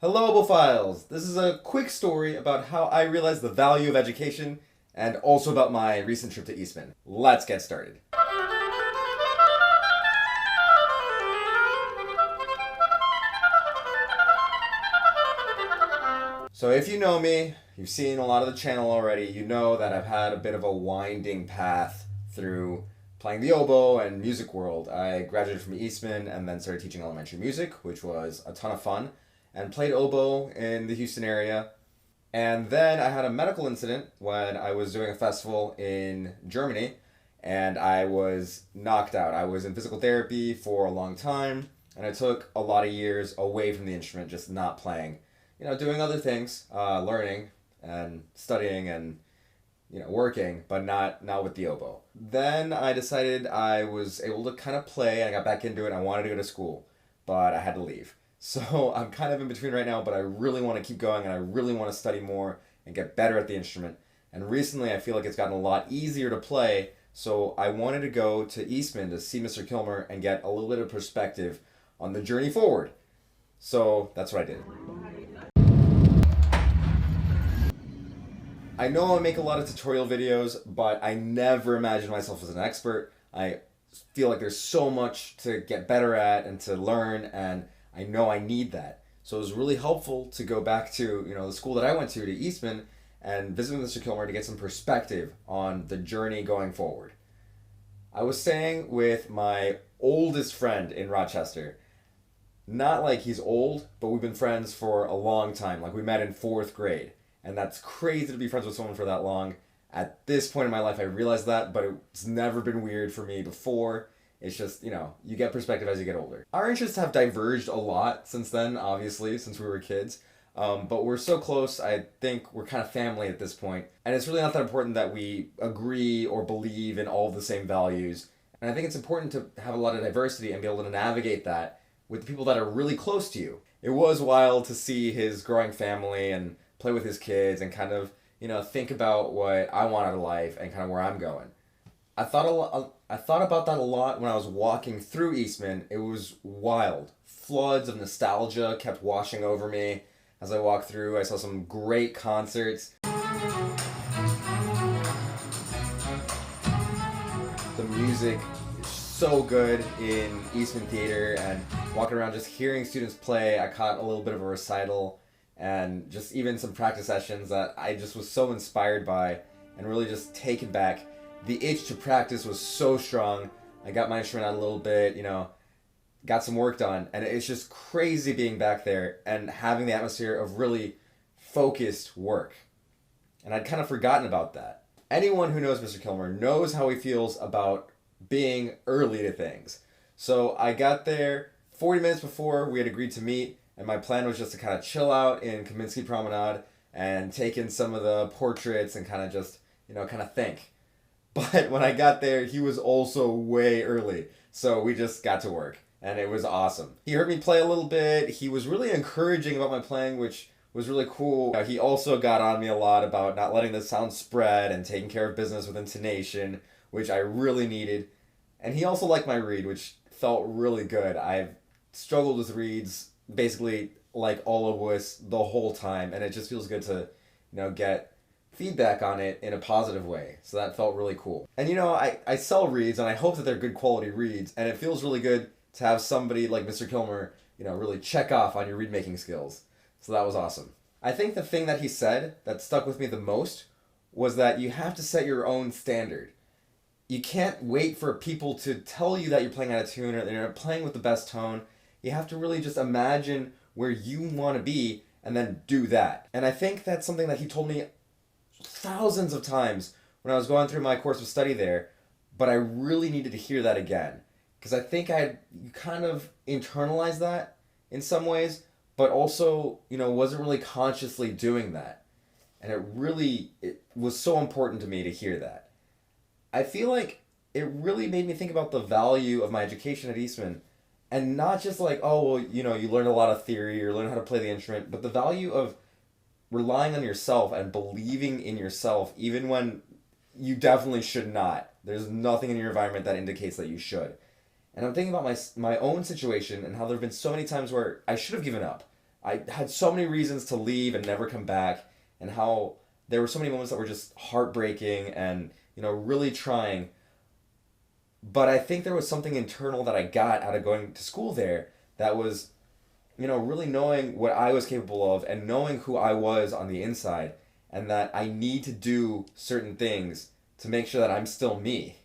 Hello, Opophiles! This is a quick story about how I realized the value of education and also about my recent trip to Eastman. Let's get started. So if you know me, you've seen a lot of the channel already, you know that I've had a bit of a winding path through playing the oboe and music world. I graduated from Eastman and then started teaching elementary music, which was a ton of fun, and played oboe in the Houston area. And then I had a medical incident when I was doing a festival in Germany and I was knocked out. I was in physical therapy for a long time and I took a lot of years away from the instrument, just not playing. Doing other things, learning and studying and working, but not with the oboe. Then I decided I was able to kind of play and I got back into it and I wanted to go to school, but I had to leave. So I'm kind of in between right now, but I really want to keep going and I really want to study more and get better at the instrument. And recently I feel like it's gotten a lot easier to play, so I wanted to go to Eastman to see Mr. Kilmer and get a little bit of perspective on the journey forward. So that's what I did. I know I make a lot of tutorial videos, but I never imagined myself as an expert. I feel like there's so much to get better at and to learn, and I know I need that. So it was really helpful to go back to, the school that I went to Eastman, and visit with Mr. Kilmer to get some perspective on the journey going forward. I was staying with my oldest friend in Rochester. Not like he's old, but we've been friends for a long time. Like we met in 4th grade. And that's crazy to be friends with someone for that long. At this point in my life, I realized that, but it's never been weird for me before. It's just, you get perspective as you get older. Our interests have diverged a lot since then, obviously, since we were kids. But we're so close, I think we're kind of family at this point. And it's really not that important that we agree or believe in all of the same values. And I think it's important to have a lot of diversity and be able to navigate that with the people that are really close to you. It was wild to see his growing family and play with his kids and kind of, think about what I want out of life and kind of where I'm going. I thought about that a lot when I was walking through Eastman. It was wild. Floods of nostalgia kept washing over me as I walked through. I saw some great concerts. The music is so good in Eastman Theater, and walking around just hearing students play, I caught a little bit of a recital and just even some practice sessions that I just was so inspired by and really just taken back. The itch to practice was so strong. I got my instrument out a little bit, got some work done, and it's just crazy being back there and having the atmosphere of really focused work. And I'd kind of forgotten about that. Anyone who knows Mr. Kilmer knows how he feels about being early to things. So I got there 40 minutes before we had agreed to meet, and my plan was just to kind of chill out in Kaminsky Promenade and take in some of the portraits and kind of just, kind of think. But when I got there, he was also way early. So we just got to work and it was awesome. He heard me play a little bit. He was really encouraging about my playing, which was really cool. He also got on me a lot about not letting the sound spread and taking care of business with intonation, which I really needed. And he also liked my reed, which felt really good. I've struggled with reeds basically like all of us the whole time, and it just feels good to get feedback on it in a positive way. So that felt really cool. And I sell reeds and I hope that they're good quality reeds, and it feels really good to have somebody like Mr. Kilmer really check off on your reed making skills. So that was awesome. I think the thing that he said that stuck with me the most was that you have to set your own standard. You can't wait for people to tell you that you're playing out of tune or that you're playing with the best tone. You have to really just imagine where you want to be and then do that. And I think that's something that he told me thousands of times when I was going through my course of study there, but I really needed to hear that again. Because I think I kind of internalized that in some ways, but also, wasn't really consciously doing that. And it was so important to me to hear that. I feel like it really made me think about the value of my education at Eastman. And not just like, oh, well, you learn a lot of theory or learn how to play the instrument, but the value of relying on yourself and believing in yourself, even when you definitely should not. There's nothing in your environment that indicates that you should. And I'm thinking about my own situation and how there have been so many times where I should have given up. I had so many reasons to leave and never come back, and how there were so many moments that were just heartbreaking and, really trying. But I think there was something internal that I got out of going to school there that was, really knowing what I was capable of and knowing who I was on the inside, and that I need to do certain things to make sure that I'm still me.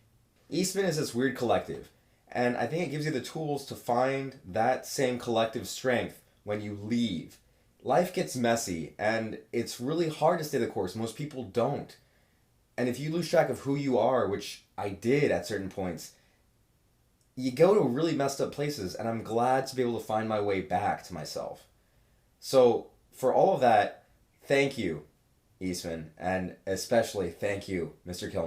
Eastman is this weird collective, and I think it gives you the tools to find that same collective strength when you leave. Life gets messy, and it's really hard to stay the course. Most people don't. And if you lose track of who you are, which I did at certain points, you go to really messed up places, and I'm glad to be able to find my way back to myself. So, for all of that, thank you, Eastman, and especially thank you, Mr. Kilmer.